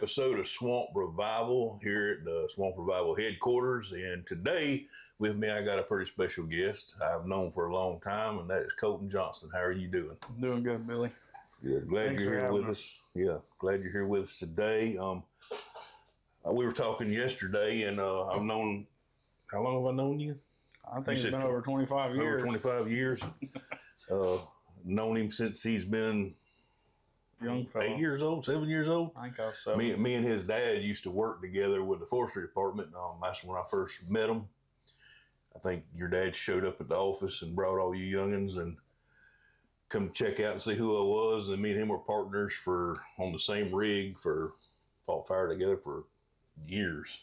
episode of Swamp Revival here at the Swamp Revival headquarters. And today with me, I got a pretty special guest I've known for a long time, and that is Colton Johnston. How are you doing? I'm doing good, Billy. Good. Glad you're here with us. Yeah, glad you're here with us today. We were talking yesterday, and I've known, how long have I known you? I think it's been over 25 years. Over 25 years. Known him since he's been young fella. 8 years old, 7 years old. I think I was 7. Me and his dad used to work together with the forestry department. That's when I first met him. I think your dad showed up at the office and brought all you youngins and come to check out and see who I was. And me and him were partners on the same rig fought fire together for years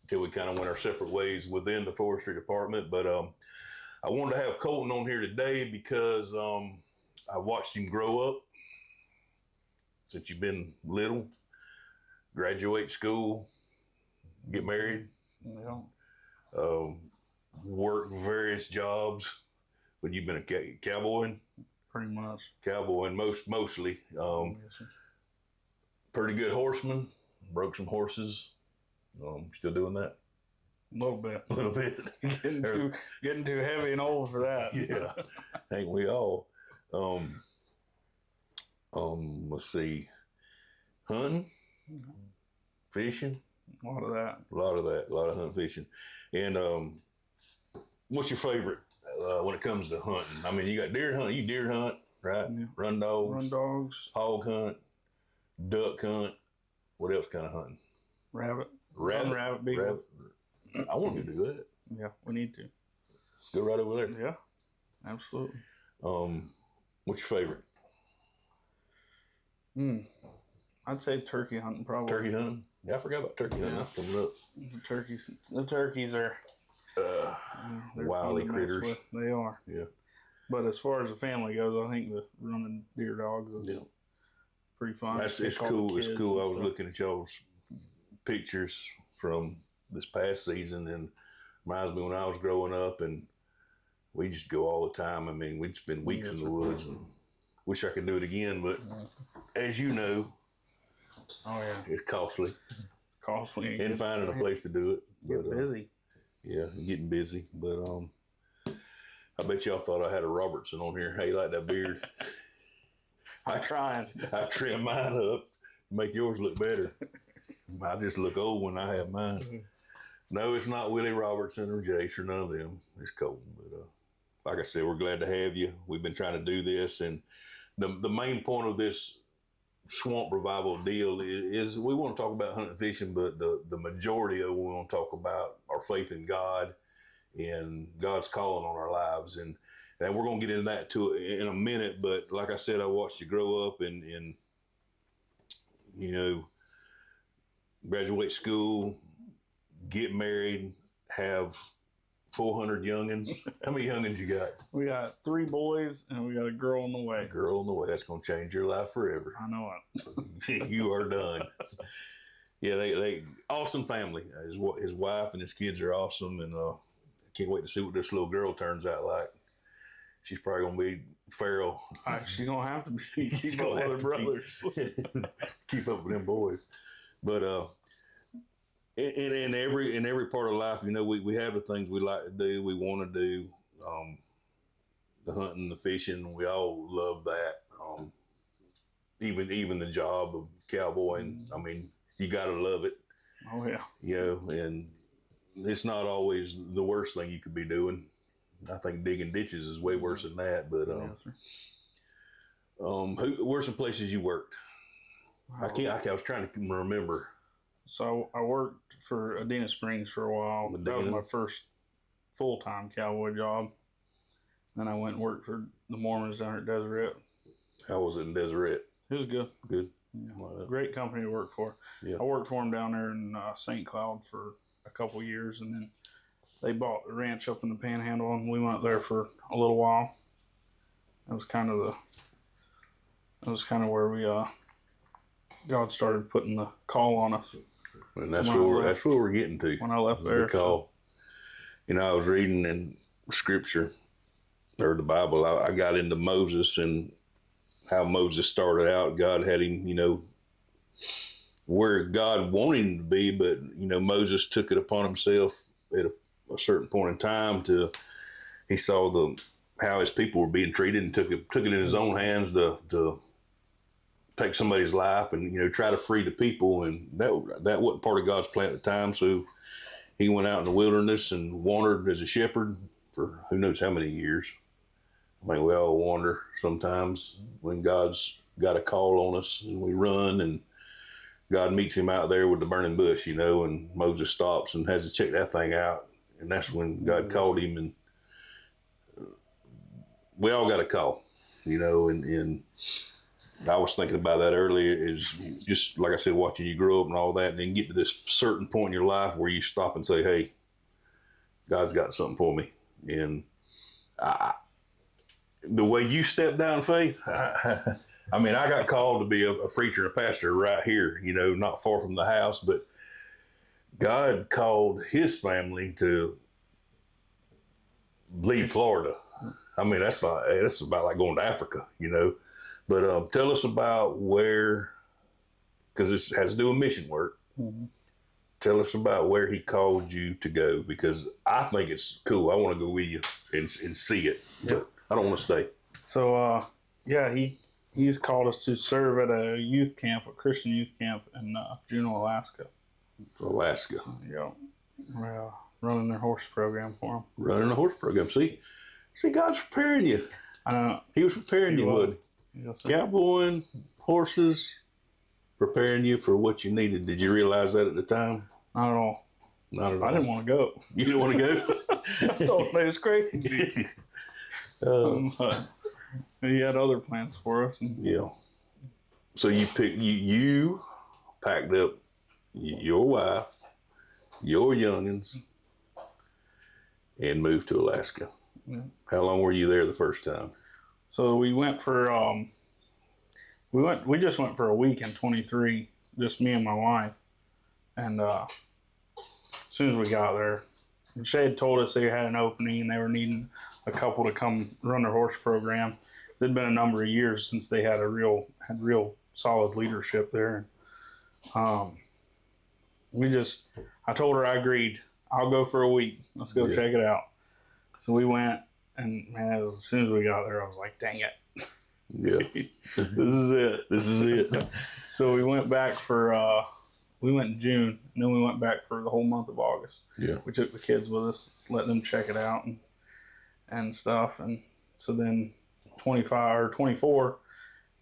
until we kind of went our separate ways within the forestry department. But I wanted to have Colton on here today because I watched him grow up since you've been little, graduate school, get married, Yeah. work various jobs. But you've been a cowboy? Pretty much. Cowboy, mostly. Yes, sir. Pretty good horseman, broke some horses. Still doing that? A little bit. A little bit. getting too heavy and old for that. Yeah, ain't we all? Let's see. Hunting, fishing. A lot of that. A lot of hunting, fishing. And what's your favorite when it comes to hunting? I mean, you got deer hunt. You deer hunt, right? Yeah. Run dogs, hog hunt, duck hunt. What else kind of hunting? Rabbit, Rabbit beagles. I want to do that. Yeah, we need to. Let's go right over there. Yeah, absolutely. What's your favorite? I'd say turkey hunting probably. Turkey hunting? Yeah, I forgot about turkey hunting. Yeah. That's coming up. The turkeys are they're wily fun to mess critters. with. They are. Yeah. But as far as the family goes, I think the running deer dogs is pretty fun. It's Take all cool. the It's kids cool. and I was stuff. looking at y'all's pictures from this past season, and reminds me when I was growing up, and we just go all the time. I mean, we'd spend weeks in the woods, and wish I could do it again. But as you know, Oh yeah, it's costly it's costly and finding a place to do it. Get busy. Yeah, getting busy. But I bet y'all thought I had a Robertson on here. How you like that beard? I'm trying. I trim mine up, make yours look better. I just look old when I have mine. No, it's not Willie Robertson or Jace or none of them. It's Colton. But like I said, we're glad to have you. We've been trying to do this, and the main point of this Swamp Revival deal is we want to talk about hunting and fishing, but the majority of it we want to talk about our faith in God and God's calling on our lives. And we're going to get into that in a minute. But like I said, I watched you grow up and graduate school, get married, have 400 youngins. How many youngins you got? We got 3 boys and we got a girl on the way. A girl on the way. That's going to change your life forever. I know it. You are done. Yeah, they awesome family. His wife and his kids are awesome, and I can't wait to see what this little girl turns out like. She's probably going to be feral. She's going to have to be. Keep up with her brothers. Keep up with them boys. But in every part of life, we have the things we like to do, we want to do. The hunting, the fishing, we all love that. Even the job of cowboying. I mean, you got to love it. Oh yeah. And it's not always the worst thing you could be doing. I think digging ditches is way worse than that. But where's some places you worked? I was trying to remember. So I worked for Adena Springs for a while. Adena. That was my first full-time cowboy job. Then I went and worked for the Mormons down at Deseret. How was it in Deseret? It was good. Good. Yeah. Great company to work for. Yeah. I worked for them down there in St. Cloud for a couple years, and then they bought the ranch up in the Panhandle, and we went there for a little while. That was kind of where we God started putting the call on us. And that's what we're getting to. When I left there, the call. I was reading in Scripture or the Bible. I got into Moses and how Moses started out. God had him, where God wanted him to be, but Moses took it upon himself at a certain point in time he saw how his people were being treated and took it in his own hands to take somebody's life and try to free the people, and that wasn't part of God's plan at the time. So he went out in the wilderness and wandered as a shepherd for who knows how many years. I mean, we all wander sometimes when God's got a call on us and we run, and God meets him out there with the burning bush, and Moses stops and has to check that thing out. And that's when God called him. And we all got a call, and I was thinking about that earlier, is just like I said, watching you grow up and all that, and then get to this certain point in your life where you stop and say, hey, God's got something for me. And the way you stepped down in faith, I mean, I got called to be a preacher and a pastor right here, not far from the house, but God called his family to leave Florida. I mean, that's about like going to Africa, But tell us about where, because this has to do with mission work. Mm-hmm. Tell us about where he called you to go, because I think it's cool. I want to go with you and see it, but I don't want to stay. So, he's called us to serve at a youth camp, a Christian youth camp in Juneau, Alaska. So, we're running their horse program for them. Running a horse program. See, God's preparing you. I know. He was preparing you, wasn't he? Yes, sir. Cowboying, horses, preparing you for what you needed. Did you realize that at the time? Not at all. Not at all. I didn't want to go. You didn't want to go? I thought it was crazy. He had other plans for us. Yeah. So you packed up your wife, your youngins, and moved to Alaska. Yeah. How long were you there the first time? So we went for we just went for a week in 23, just me and my wife. And as soon as we got there, Shay had told us they had an opening and they were needing a couple to come run their horse program. It had been a number of years since they had real solid leadership there. I told her I agreed. I'll go for a week. Let's go check it out. So we went, and man, as soon as we got there, I was like, dang it. Yeah. This is it. This is it. So we went back we went in June, and then we went back for the whole month of August. Yeah. We took the kids with us, let them check it out and stuff. And so then 25 or 24,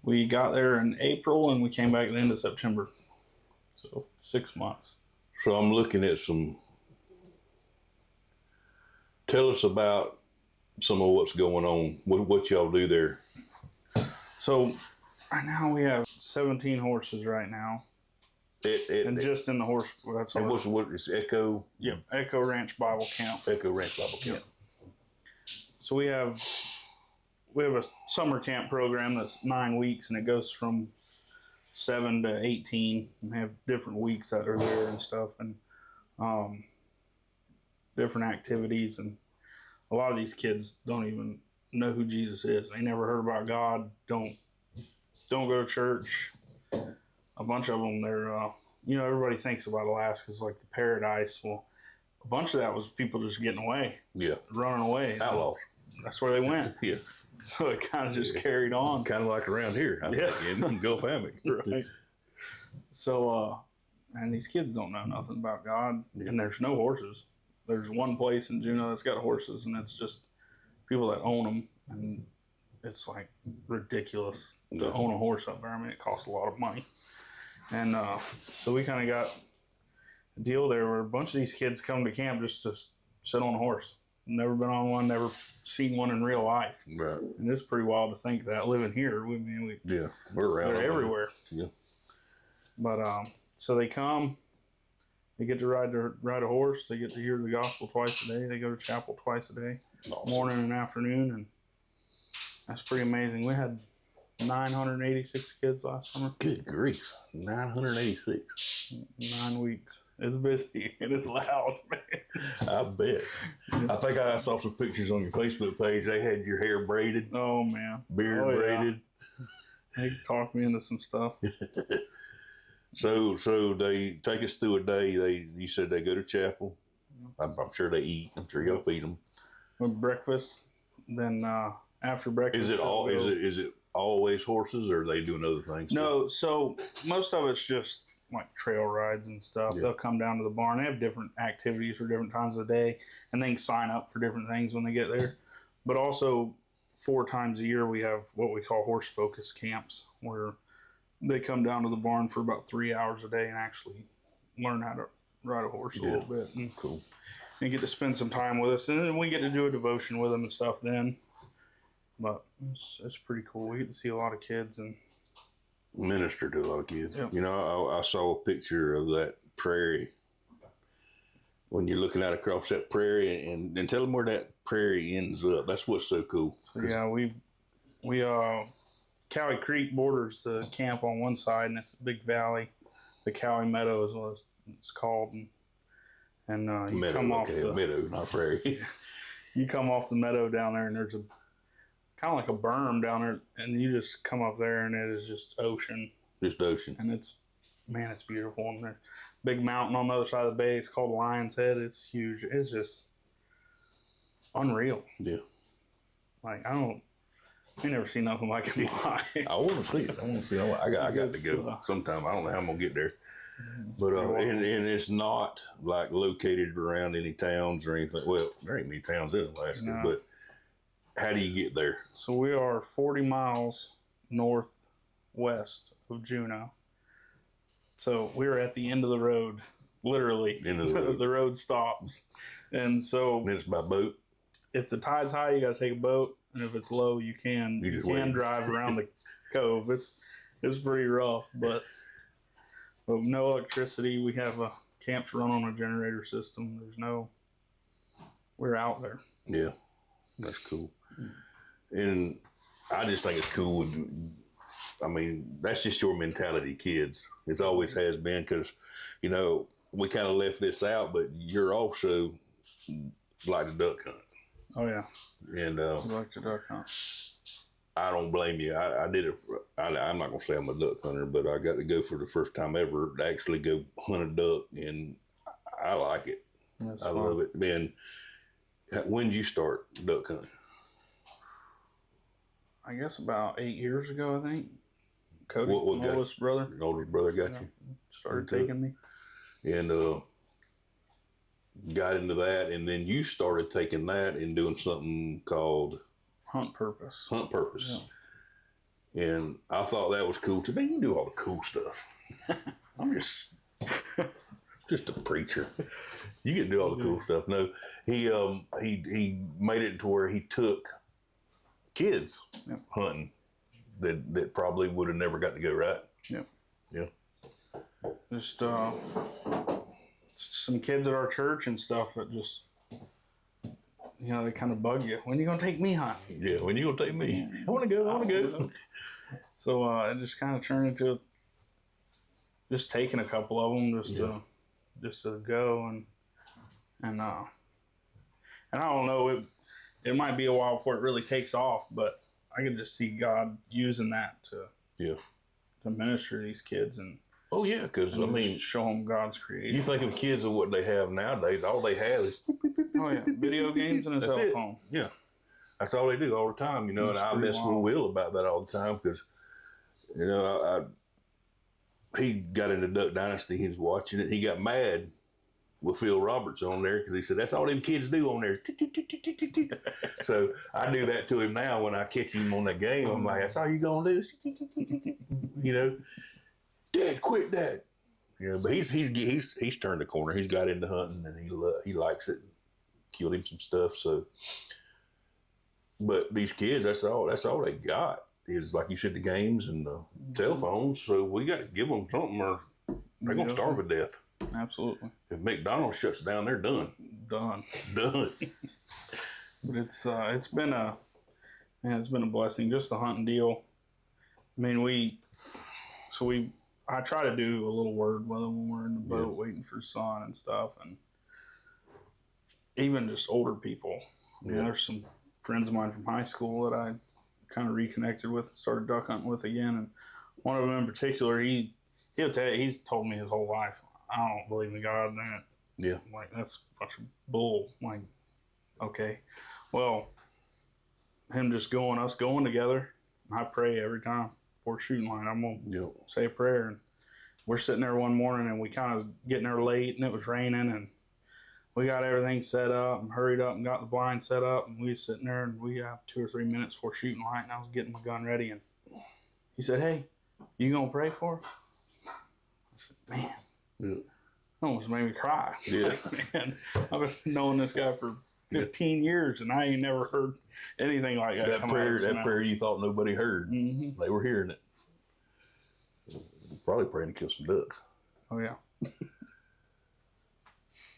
we got there in April, and we came back at the end of September. So 6 months. So I'm looking at tell us about some of what's going on, what y'all do there. So right now we have 17 horses right now. Just in the horse, that's all. What is Echo? Yep, Echo Ranch Bible Camp. Echo Ranch Bible Camp. Yep. So we have a summer camp program that's 9 weeks, and it goes from 7 to 18, and they have different weeks that are there and stuff, and different activities. And a lot of these kids don't even know who Jesus is. They never heard about God. Don't go to church. A bunch of them, they're everybody thinks about Alaska as like the paradise. Well, a bunch of that was people just getting away. Yeah, running away. Outlaws. That's where they went. Yeah. So it kind of just carried on. Kind of like around here, I think, in Gulf Hammock. Right. So, and these kids don't know nothing about God, and there's no horses. There's one place in Juneau that's got horses, and it's just people that own them, and it's like ridiculous to own a horse up there. I mean, it costs a lot of money. And so we kind of got a deal there where a bunch of these kids come to camp just to sit on a horse. Never been on one, never seen one in real life. Right. And it's pretty wild to think that living here. We're around. They're everywhere. Yeah. But so they come, they get to ride a horse. They get to hear the gospel twice a day. They go to chapel twice a day, awesome. Morning and afternoon, and that's pretty amazing. We had 986 kids last summer. Good grief, 986. 9 weeks. It's busy and it's loud, man. I bet. I think I saw some pictures on your Facebook page. They had your hair braided. Oh, man. Beard braided. They talked me into some stuff. So they take us through a day. You said they go to chapel. I'm sure they eat. I'm sure y'all feed them. With breakfast, then after breakfast, Is it always horses, or are they doing other things? No, so most of it's just like trail rides and stuff. Yeah. They'll come down to the barn. They have different activities for different times of the day, and they can sign up for different things when they get there. But also, 4 times a year, we have what we call horse focus camps, where they come down to the barn for about 3 hours a day and actually learn how to ride a horse a little bit. And, cool. And get to spend some time with us. And then we get to do a devotion with them and stuff then. But it's pretty cool. We get to see a lot of kids and minister to a lot of kids. Yep. You know, I saw a picture of that prairie when you're looking out across that prairie, and tell them where that prairie ends up. That's what's so cool. So, yeah, we Cowie Creek borders the camp on one side, and it's a big valley. The Cowie Meadow is what it's called, and you meadow, come off the meadow, not prairie. You come off the meadow down there, and there's a kind of like a berm down there, and you just come up there, and it is just ocean. Just ocean, and it's beautiful. And there's a big mountain on the other side of the bay. It's called Lion's Head. It's huge. It's just unreal. Yeah, like I never seen nothing like it in my life. I want to see it. I got to go sometime. I don't know how I'm gonna get there. But and it's not like located around any towns or anything. Well, there ain't many towns in Alaska, but how do you get there? So we are 40 miles northwest of Juneau. So we're at the end of the road, literally. End of the road. The road stops, and so and it's by boat. If the tide's high, you got to take a boat, and if it's low, you can drive around the cove. It's pretty rough, but no electricity. We have camps run on a generator system. We're out there. Yeah, that's cool. And I just think it's cool. I mean, that's just your mentality, kids. It's always has been, because, you know, we kind of left this out, but you're also like to duck hunt. Oh, yeah. And I like to duck hunt. I don't blame you. I did it. I'm not going to say I'm a duck hunter, but I got to go for the first time ever to actually go hunt a duck, and I like it. I love it. Man, when did you start duck hunting? I guess about 8 years ago, I think. Cody, my oldest brother. Your oldest brother got you? Started taking me. And got into that, and then you started taking that and doing something called Hunt Purpose. Yeah. And I thought that was cool too. Man, you do all the cool stuff. I'm just a preacher. You get to do all the cool stuff. No, he made it to where he took kids hunting that probably would have never got to go, right? Yeah. Just some kids at our church and stuff that just, you know, they kind of bug you. When are you going to take me hunting? Yeah, when are you going to take me? I want to go. So it just kind of turned into just taking a couple of them just to go. And I don't know, it might be a while before it really takes off, but I can just see God using that to minister to these kids and because I mean, show them God's creation. You think of kids and what they have nowadays, all they have is video games and a cell phone. Yeah, that's all they do all the time. You know, and I mess with Will about that all the time because, you know, he got into Duck Dynasty. He was watching it. He got mad with Phil Roberts on there because he said that's all them kids do on there. So I do that to him now when I catch him on that game. I'm like, that's all you gonna do? You know, Dad, quit that. You know, but he's turned the corner. He's got into hunting and he likes it. Killed him some stuff. So, but these kids, that's all they got is, like you said, the games and the cell phones. So we got to give them something, or they're gonna starve to death. Absolutely. If McDonald's shuts down, they're done. Done. But it's been a blessing, just the hunting deal. I mean, I try to do a little word with them when we're in the boat waiting for sun and stuff, and even just older people. I mean, there's some friends of mine from high school that I kind of reconnected with and started duck hunting with again, and one of them in particular, he he'll tell you, he's told me his whole life, I don't believe in God and that. Yeah. I'm like, that's a bunch of bull. I'm like, okay. Well, us going together, I pray every time before shooting line. I'm going to say a prayer. And we're sitting there one morning and we kind of getting there late and it was raining and we got everything set up and hurried up and got the blind set up and we was sitting there and we have 2 or 3 minutes before shooting light and I was getting my gun ready and he said, hey, you gonna pray for us? I said, man, it almost made me cry. Yeah. Like, man, I've been knowing this guy for 15 years and I ain't never heard anything like that. That prayer you thought nobody heard. Mm-hmm. They were hearing it. Probably praying to kill some ducks. Oh yeah.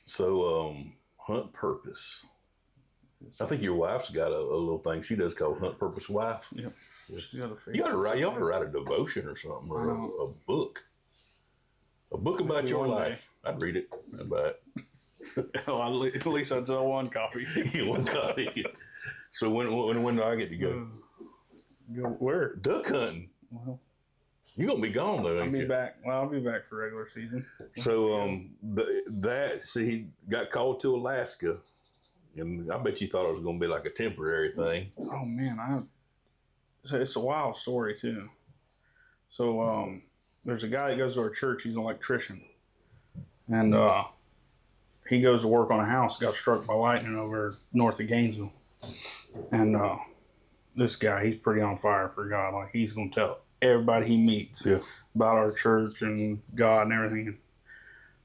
So, hunt purpose. I think your wife's got a little thing she does called Hunt Purpose Wife. Yep. You ought to write a devotion or something, or a book. A book about your life. I'd read it. I'd buy it. Well, at least I'd sell one copy. One copy. So when do I get to go? Go where? Duck hunting. Well, you're gonna be gone though, ain't you? Back. Well, I'll be back for regular season. So he got called to Alaska, and I bet you thought it was gonna be like a temporary thing. Oh man, it's a wild story too. So there's a guy that goes to our church. He's an electrician, and he goes to work on a house. Got struck by lightning over north of Gainesville, and this guy, he's pretty on fire for God. Like he's gonna tell everybody he meets about our church and God and everything.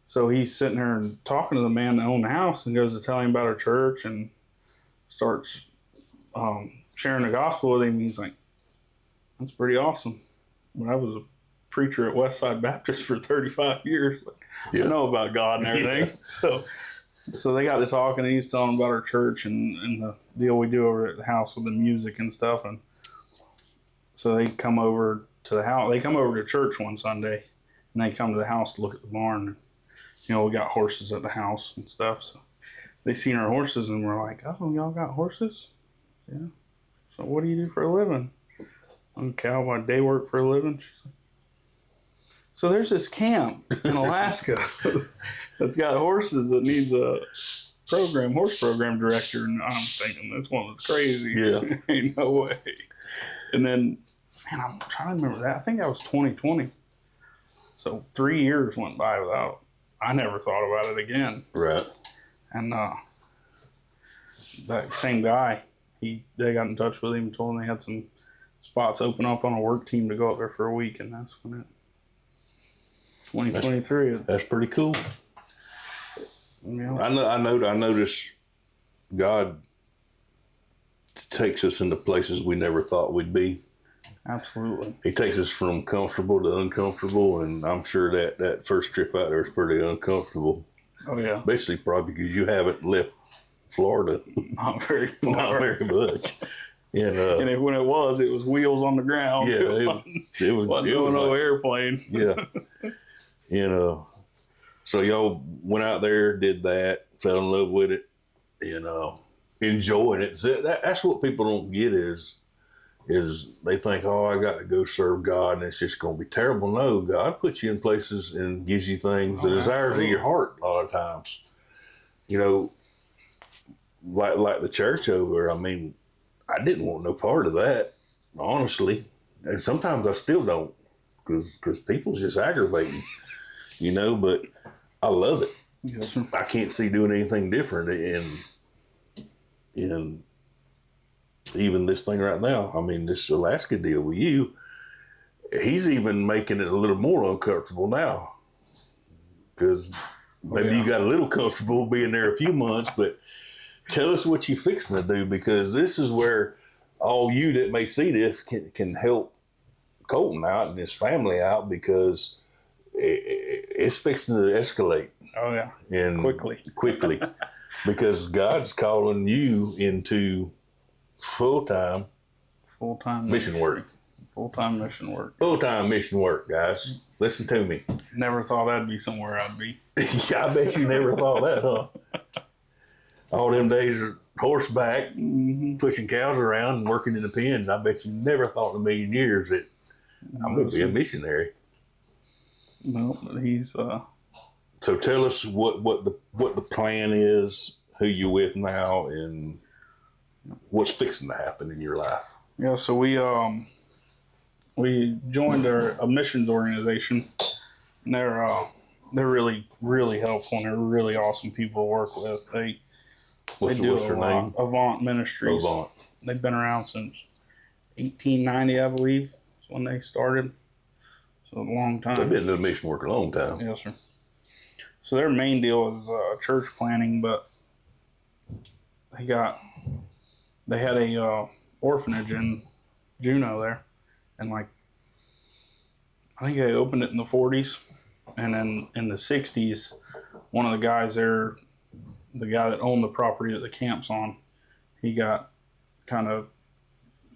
So he's sitting there and talking to the man that owned the house and goes to tell him about our church and starts sharing the gospel with him. He's like, that's pretty awesome. When I was a preacher at Westside Baptist for 35 years, I know about God and everything. So they got to talking and he was telling about our church and the deal we do over at the house with the music and stuff. And so they come over to the house. They come over to church one Sunday, and they come to the house to look at the barn. You know, we got horses at the house and stuff. So they seen our horses, and we're like, "Oh, y'all got horses? Yeah. So what do you do for a living?" I'm a cowboy. Day work for a living. She's like, so there's this camp in Alaska that's got horses that needs a horse program director, and I'm thinking this one was crazy. Yeah, ain't no way. And then, man, I'm trying to remember that. I think that was 2020. So 3 years went by without. I never thought about it again. Right. And that same guy, they got in touch with him and told him they had some spots open up on a work team to go up there for a week, and that's when 2023. That's pretty cool. Yeah. I notice God takes us into places we never thought we'd be. Absolutely. He takes us from comfortable to uncomfortable, and I'm sure that first trip out there is pretty uncomfortable. Oh yeah. Basically, probably because you haven't left Florida. Not very far. Not very much. And when it was wheels on the ground. Yeah, it was no airplane. Yeah. So y'all went out there, did that, fell in love with it, enjoying it. So that's what people don't get is they think, oh, I got to go serve God and it's just going to be terrible. No, God puts you in places and gives you things, the desires of your heart a lot of times. Like the church over, I mean, I didn't want no part of that, honestly. And sometimes I still don't because people's just aggravating, but I love it. Yes, sir. I can't see doing anything different in even this thing right now. I mean, this Alaska deal with you, he's even making it a little more uncomfortable now because maybe you got a little comfortable being there a few months, but tell us what you're fixing to do, because this is where all you that may see this can help Colton out and his family out, because it's fixing to escalate. Oh yeah, and quickly, because God's calling you into full-time mission work. Full-time mission work. Full-time mission work, guys. Listen to me. Never thought that'd be somewhere I'd be. Yeah, I bet you never thought that, huh? All them days are horseback, pushing cows around and working in the pens. I bet you never thought in a million years that I'm going to be a missionary. No, but he's So tell us what the plan is, who you with now, and what's fixing to happen in your life. yeah. So we joined a missions organization, and they're really really helpful, and they're really awesome people to work with. What's their name? Avant Ministries. Avant. They've been around since 1890, I believe. That's when they started. So a long time. So they've been doing mission work a long time. Yes, sir. So their main deal is church planning, but they had a orphanage in Juneau there, and like I think they opened it in the 40s, and then in the 60s, one of the guys there, the guy that owned the property that the camp's on, he got kind of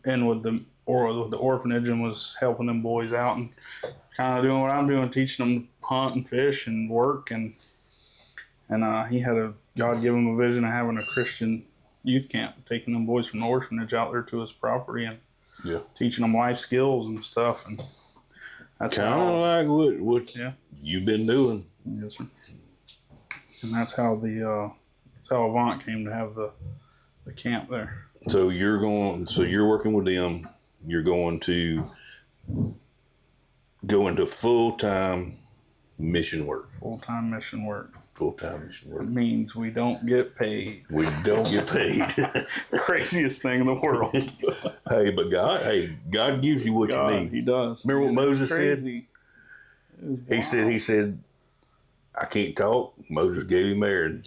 in with the orphanage and was helping them boys out and kind of doing what I'm doing, teaching them to hunt and fish and work, and he had God give him a vision of having a Christian youth camp, taking them boys from the orphanage out there to his property and teaching them life skills and stuff, and that's kind of like what you've been doing. Yes, sir. And that's how Avant came to have the camp there. So you're working with them. You're going to go into full-time mission work. Full-time mission work. Full-time mission work. It means we don't get paid. We don't get paid. Craziest thing in the world. Hey, but God gives you what you need. He does. Remember what Moses said? He said, I can't talk. Moses gave him air. And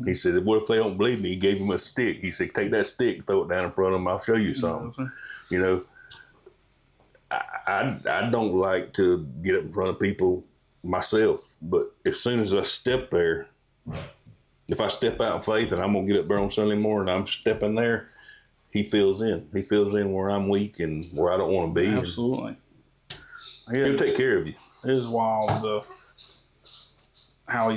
he said, what if they don't believe me? He gave him a stick. He said, take that stick, throw it down in front of them. I'll show you something. You know, I don't like to get up in front of people myself, but as soon as I step there, if I step out in faith and I'm going to get up there on Sunday morning, I'm stepping there, he fills in. He fills in where I'm weak and where I don't want to be. Absolutely. He'll take care of you. It is wild how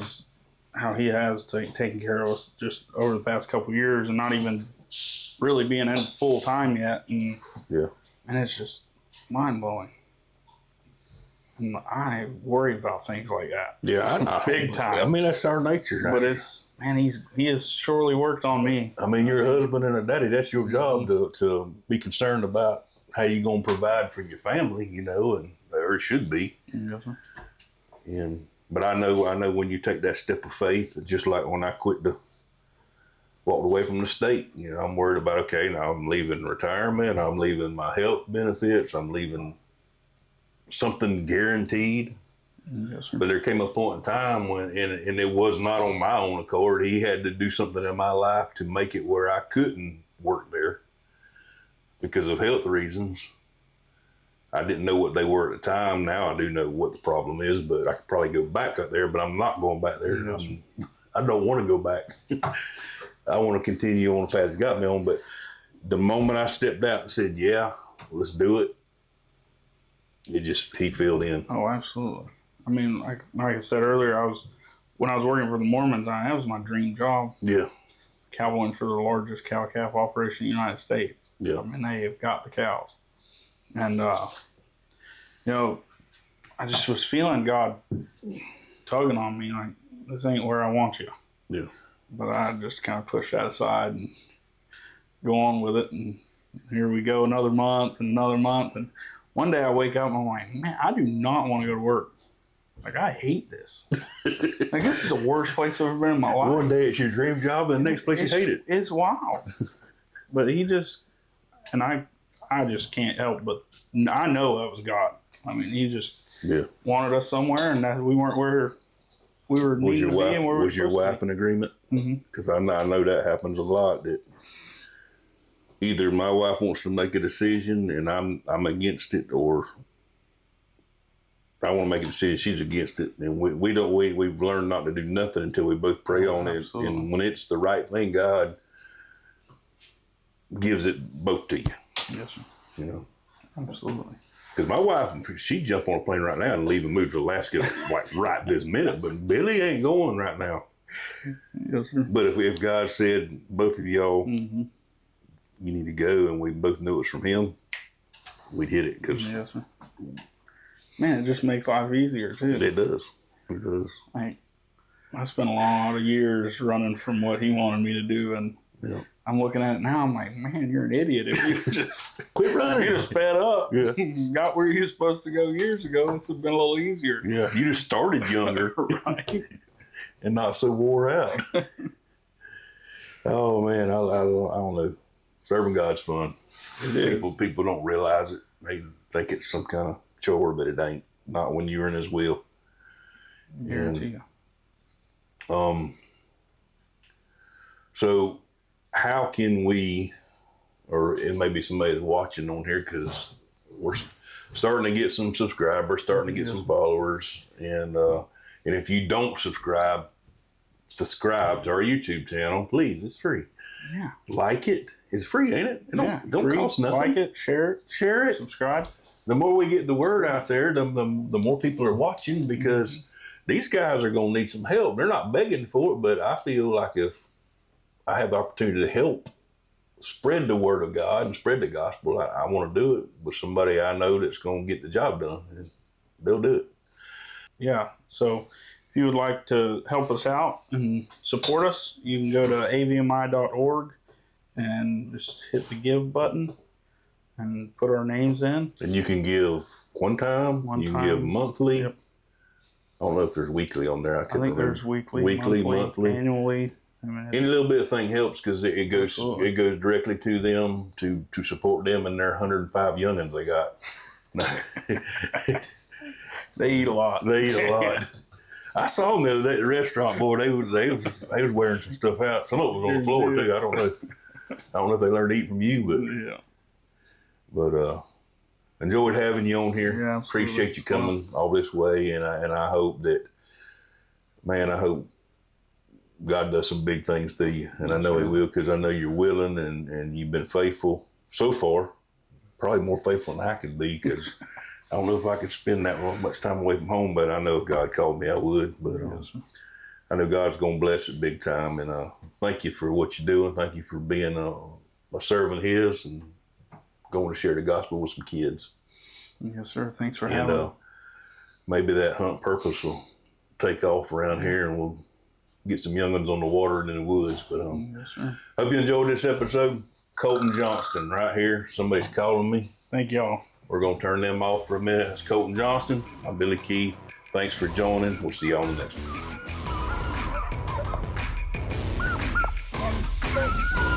he has taken care of us just over the past couple of years and not even really being in full time yet. And it's just mind blowing. And I worry about things like that. Yeah, big time. I mean, that's our nature. But he has surely worked on me. I mean, you're a husband and a daddy. That's your job to be concerned about how you're going to provide for your family, you know, or it should be. Yes, sir. But I know when you take that step of faith, just like when I walked away from the state, you know, I'm worried about, okay, now I'm leaving retirement, I'm leaving my health benefits, I'm leaving something guaranteed. Yes, sir. But there came a point in time when, and it was not on my own accord, he had to do something in my life to make it where I couldn't work there because of health reasons. I didn't know what they were at the time. Now I do know what the problem is, but I could probably go back up there, but I'm not going back there. Yes, I don't want to go back. I want to continue on the path that got me on. But the moment I stepped out and said, yeah, let's do it, he filled in. Oh, absolutely. I mean, like I said earlier, when I was working for the Mormons, that was my dream job. Yeah. Cowboying for the largest cow-calf operation in the United States. Yeah. I mean, they have got the cows. And, you know, I just was feeling God tugging on me, like, this ain't where I want you. Yeah. But I just kind of pushed that aside and go on with it. And here we go, another month. And one day I wake up and I'm like, man, I do not want to go to work. Like, I hate this. Like, this is the worst place I've ever been in my life. One day it's your dream job, and the next place you hate it. It's wild. But I just can't help but I know that was God. I mean, he just wanted us somewhere, and that we weren't where we were needing to be. And where was your wife in agreement? Because I know that happens a lot. That either my wife wants to make a decision and I'm against it, or I want to make a decision, she's against it, and we've learned not to do nothing until we both pray on it. And when it's the right thing, God gives it both to you. Yes, sir. You know, absolutely. Because my wife, she'd jump on a plane right now and leave and move to Alaska like right this minute. But Billy ain't going right now. Yes, sir. But if God said, both of y'all, you need to go, and we both knew it's from him, we'd hit it. Cause yes, sir. man, it just makes life easier too. It does. It does. Like, I spent a lot of years running from what he wanted me to do, and Yeah. I'm looking at it now. I'm like, man, you're an idiot. If you just Quit running. you just sped up, Yeah. got where you were supposed to go years ago, this would have been a little easier. Yeah. You just started younger Right. and not so wore out. Oh man, I don't know. Serving God's fun. It is. People don't realize it. They think it's some kind of chore, but it ain't. Not when you're in His will. Guarantee you. So how can we, or it may be somebody watching on here, because we're starting to get some subscribers, starting to get some followers, and if you don't subscribe to our YouTube channel, please, it's free. Yeah. Like it. It's free, ain't it? It don't cost nothing. Like it, share it, subscribe. The more we get the word out there, the more people are watching, because these guys are going to need some help. They're not begging for it, but I feel like if I have the opportunity to help spread the word of God and spread the gospel, I want to do it with somebody I know that's going to get the job done, and they'll do it. Yeah. So if you would like to help us out and support us, you can go to avmi.org and just hit the give button and put our names in. And you can give one time. You can give monthly. Yep. I don't know if there's weekly on there. I think remember. there's weekly, monthly, annually. I mean, any little bit of thing helps, because it goes directly to them to support them and their 105 youngins they got. They eat a lot. They eat a lot. I saw them the other day at the restaurant. Boy, they was wearing some stuff out. Some of it was on the floor too. I don't know. I don't know if they learned to eat from you, but enjoyed having you on here. Yeah, appreciate you coming all this way, and I hope that, man, I hope God does some big things to you, and I know He will, because I know you're willing and you've been faithful so far. Probably more faithful than I could be, because I don't know if I could spend that much time away from home, but I know if God called me, I would. But I know God's going to bless it big time, and thank you for what you're doing. Thank you for being a servant of His and going to share the gospel with some kids. Yes, sir. Thanks for having me. Maybe that hunt purpose will take off around here, and we'll get some young ones on the water and in the woods. But yes, sir. Hope you enjoyed this episode. Colton Johnston right here. Somebody's calling me. Thank y'all. We're going to turn them off for a minute. It's Colton Johnston. I'm Billy Keith. Thanks for joining. We'll see y'all on the next one.